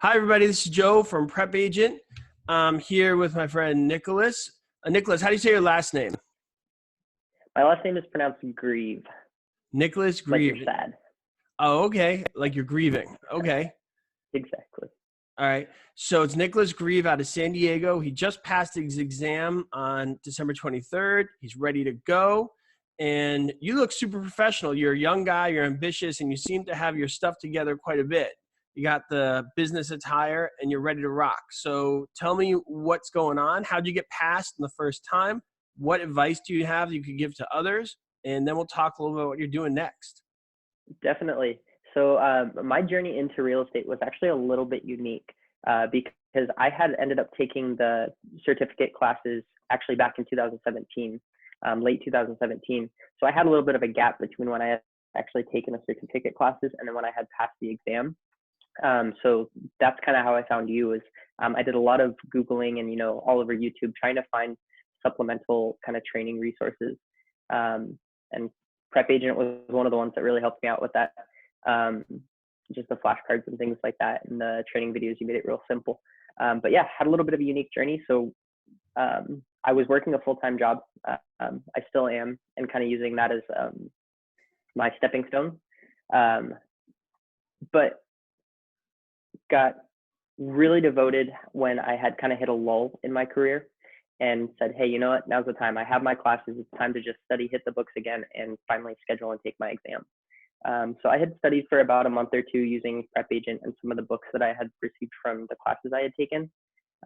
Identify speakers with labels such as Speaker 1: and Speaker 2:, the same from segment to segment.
Speaker 1: Hi, everybody. This is Joe from PrepAgent. I'm here with my friend Nicholas. Nicholas, how do you say your last name?
Speaker 2: My last name is pronounced Grieve,
Speaker 1: Nicholas
Speaker 2: like you're
Speaker 1: Grieve.
Speaker 2: sad.
Speaker 1: Oh, okay. Like you're grieving. Okay.
Speaker 2: Exactly.
Speaker 1: All right. So it's Nicholas Grieve out of San Diego. He just passed his exam on December 23rd. He's ready to go. And you look super professional. You're a young guy, you're ambitious, and you seem to have your stuff together quite a bit. You got the business attire and you're ready to rock. So tell me what's going on. How'd you get passed in the first time? What advice do you have that you could give to others? And then we'll talk a little bit about what you're doing next.
Speaker 2: Definitely. So my journey into real estate was actually a little bit unique because I had ended up taking the certificate classes actually back in 2017, late 2017. So I had a little bit of a gap between when I had actually taken the certificate classes and then when I had passed the exam. So that's kind of how I found you. Is I did a lot of Googling and all over YouTube trying to find supplemental kind of training resources. And PrepAgent was one of the ones that really helped me out with that. Just the flashcards and things like that, and the training videos, you made it real simple. But yeah, had a little bit of a unique journey. So I was working a full-time job. I still am, and kind of using that as my stepping stone. But got really devoted when I had kind of hit a lull in my career and said, hey, you know what, now's the time. I have my classes. It's time to just study, hit the books again, and finally schedule and take my exam. So I had studied for about a month or two using PrepAgent and some of the books that I had received from the classes I had taken,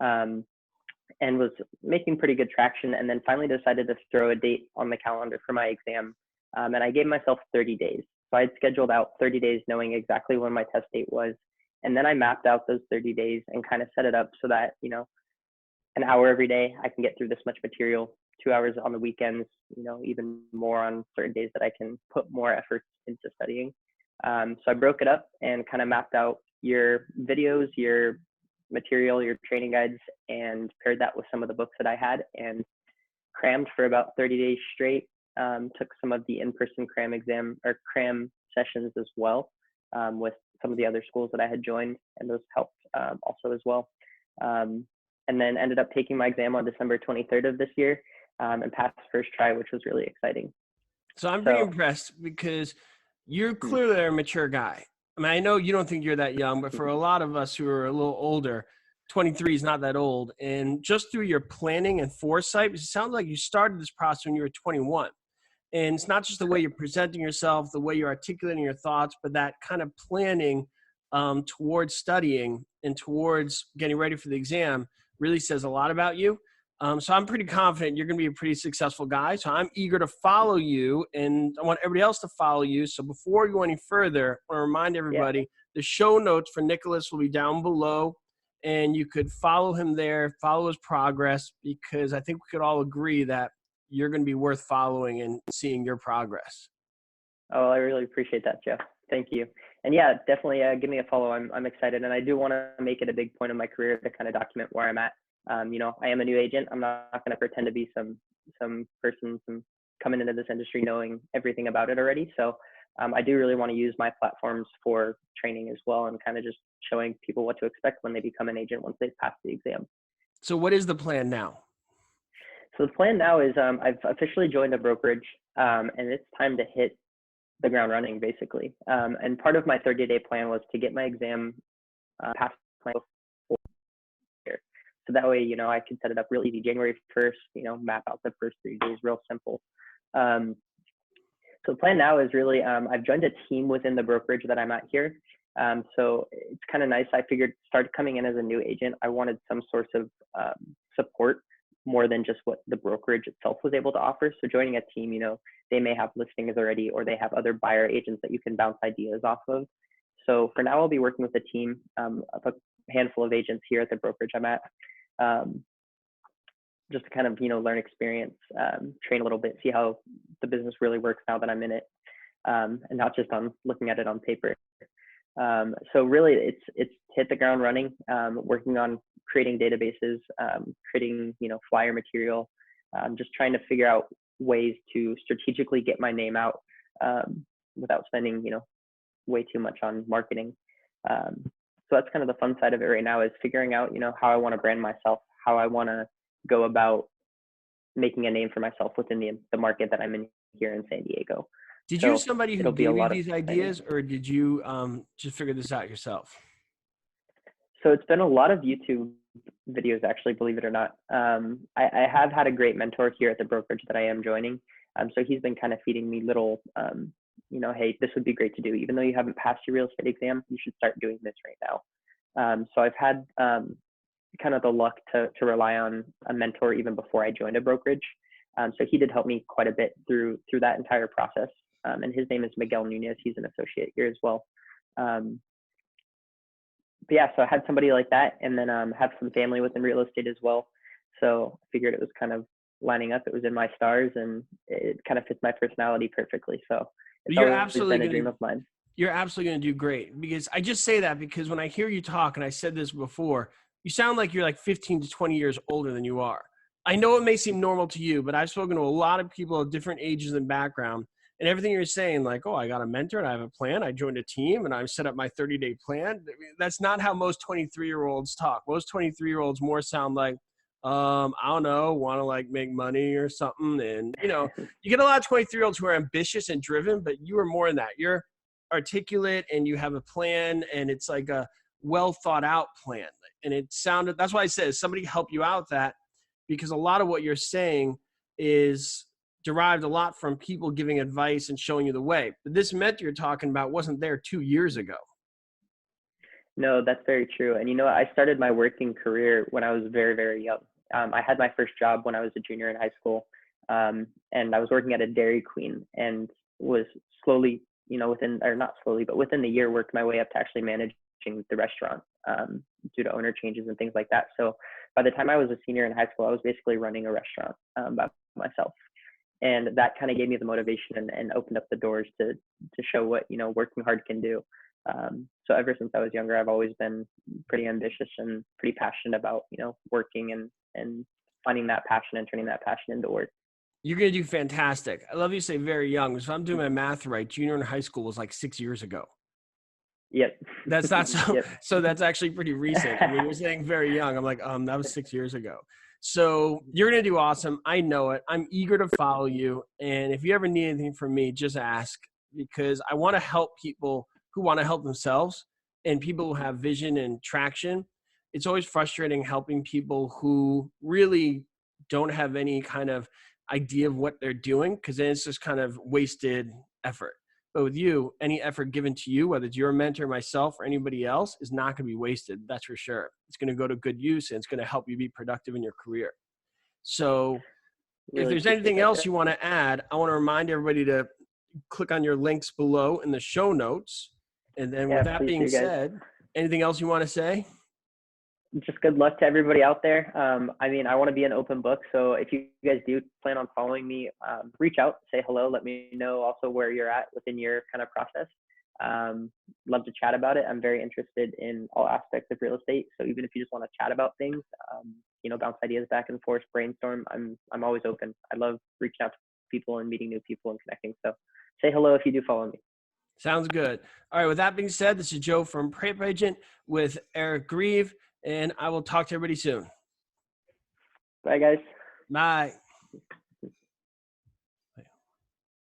Speaker 2: and was making pretty good traction. And then finally decided to throw a date on the calendar for my exam. And I gave myself 30 days. So I had scheduled out 30 days knowing exactly when my test date was. And then I mapped out those 30 days and kind of set it up so that, an hour every day, I can get through this much material, 2 hours on the weekends, even more on certain days that I can put more effort into studying. So I broke it up and kind of mapped out your videos, your material, your training guides, and paired that with some of the books that I had and crammed for about 30 days straight. Took some of the in-person cram sessions as well with some of the other schools that I had joined, and those helped also as well. And then ended up taking my exam on December 23rd of this year and passed first try, which was really exciting.
Speaker 1: So I'm pretty impressed because you're clearly a mature guy. I mean, I know you don't think you're that young, but for a lot of us who are a little older, 23 is not that old. And just through your planning and foresight, it sounds like you started this process when you were 21. And it's not just the way you're presenting yourself, the way you're articulating your thoughts, but that kind of planning towards studying and towards getting ready for the exam really says a lot about you. So I'm pretty confident you're going to be a pretty successful guy. So I'm eager to follow you, and I want everybody else to follow you. So before we go any further, I want to remind everybody the show notes for Nicholas will be down below, and you could follow him there, follow his progress, because I think we could all agree that you're going to be worth following and seeing your progress.
Speaker 2: Oh, I really appreciate that, Jeff. Thank you. And yeah, definitely give me a follow. I'm excited, and I do want to make it a big point of my career to kind of document where I'm at. I am a new agent. I'm not going to pretend to be some person coming into this industry knowing everything about it already. So I do really want to use my platforms for training as well, and kind of just showing people what to expect when they become an agent once they've passed the exam.
Speaker 1: So what is the plan now?
Speaker 2: So the plan now is I've officially joined a brokerage, and it's time to hit the ground running, basically. And part of my 30-day plan was to get my exam passed before year. So that way, I could set it up real easy. January 1st, map out the first 3 days, real simple. So the plan now is really, I've joined a team within the brokerage that I'm at here. So it's kind of nice. I figured, started coming in as a new agent, I wanted some source of support more than just what the brokerage itself was able to offer. So joining a team, they may have listings already, or they have other buyer agents that you can bounce ideas off of. So for now, I'll be working with a team of a handful of agents here at the brokerage I'm at, just to kind of, learn experience, train a little bit, see how the business really works now that I'm in it, and not just on looking at it on paper. So really, it's hit the ground running, working on creating databases, creating flyer material, just trying to figure out ways to strategically get my name out without spending way too much on marketing. So that's kind of the fun side of it right now, is figuring out, how I want to brand myself, how I want to go about making a name for myself within the market that I'm in here in San Diego.
Speaker 1: Did you use
Speaker 2: So
Speaker 1: somebody who
Speaker 2: it'll be a
Speaker 1: gave you
Speaker 2: lot of
Speaker 1: these
Speaker 2: exciting.
Speaker 1: ideas, or did you just figure this out yourself?
Speaker 2: So it's been a lot of YouTube videos, actually, believe it or not. I have had a great mentor here at the brokerage that I am joining. So he's been kind of feeding me little, hey, this would be great to do. Even though you haven't passed your real estate exam, you should start doing this right now. So I've had kind of the luck to rely on a mentor even before I joined a brokerage. So he did help me quite a bit through that entire process. And his name is Miguel Nunez. He's an associate here as well. But yeah, so I had somebody like that, and then have some family within real estate as well. So I figured it was kind of lining up. It was in my stars, and it kind of fits my personality perfectly. So it's
Speaker 1: You're
Speaker 2: always
Speaker 1: absolutely
Speaker 2: been a
Speaker 1: going
Speaker 2: dream
Speaker 1: to
Speaker 2: of mine.
Speaker 1: you're absolutely going to do great, because I just say that because when I hear you talk, and I said this before, you sound like you're like 15 to 20 years older than you are. I know it may seem normal to you, but I've spoken to a lot of people of different ages and background, and everything you're saying, like, oh, I got a mentor and I have a plan. I joined a team and I set up my 30-day plan. I mean, that's not how most 23-year-olds talk. Most 23-year-olds more sound like, I don't know, want to like make money or something. And, you get a lot of 23-year-olds who are ambitious and driven, but you are more than that. You're articulate and you have a plan, and it's like a well thought out plan. And that's why I said somebody help you out that, because a lot of what you're saying is derived a lot from people giving advice and showing you the way. But this mentor you're talking about wasn't there 2 years ago.
Speaker 2: No, that's very true. And I started my working career when I was very, very young. I had my first job when I was a junior in high school, and I was working at a Dairy Queen, and was slowly, not slowly, but within the year, worked my way up to actually managing the restaurant due to owner changes and things like that. So by the time I was a senior in high school, I was basically running a restaurant by myself. And that kind of gave me the motivation and opened up the doors to show what working hard can do. So ever since I was younger, I've always been pretty ambitious and pretty passionate about working and finding that passion and turning that passion into work.
Speaker 1: You're going to do fantastic. I love you say very young. So if I'm doing my math right, junior in high school was like 6 years ago.
Speaker 2: Yep.
Speaker 1: That's not so.
Speaker 2: Yep.
Speaker 1: So that's actually pretty recent. I mean, you're saying very young. I'm like, that was 6 years ago. So you're going to do awesome. I know it. I'm eager to follow you. And if you ever need anything from me, just ask, because I want to help people who want to help themselves and people who have vision and traction. It's always frustrating helping people who really don't have any kind of idea of what they're doing, because then it's just kind of wasted effort. But with you, any effort given to you, whether it's your mentor, myself, or anybody else, is not going to be wasted. That's for sure. It's going to go to good use, and it's going to help you be productive in your career. So if
Speaker 2: Really
Speaker 1: there's
Speaker 2: appreciate
Speaker 1: anything
Speaker 2: that,
Speaker 1: else
Speaker 2: Jeff.
Speaker 1: you want to add, I want to remind everybody to click on your links below in the show notes. And then with that
Speaker 2: Please
Speaker 1: being
Speaker 2: do, guys.
Speaker 1: said, anything else you want to say?
Speaker 2: Just good luck to everybody out there. I want to be an open book. So if you guys do plan on following me, reach out, say hello, let me know also where you're at within your kind of process. Love to chat about it. I'm very interested in all aspects of real estate. So even if you just want to chat about things, bounce ideas back and forth, brainstorm, I'm always open. I love reaching out to people and meeting new people and connecting. So say hello if you do follow me.
Speaker 1: Sounds good. All right. With that being said, this is Joe from PrepAgent with Eric Grieve, and I will talk to everybody soon.
Speaker 2: Bye, guys.
Speaker 1: Bye.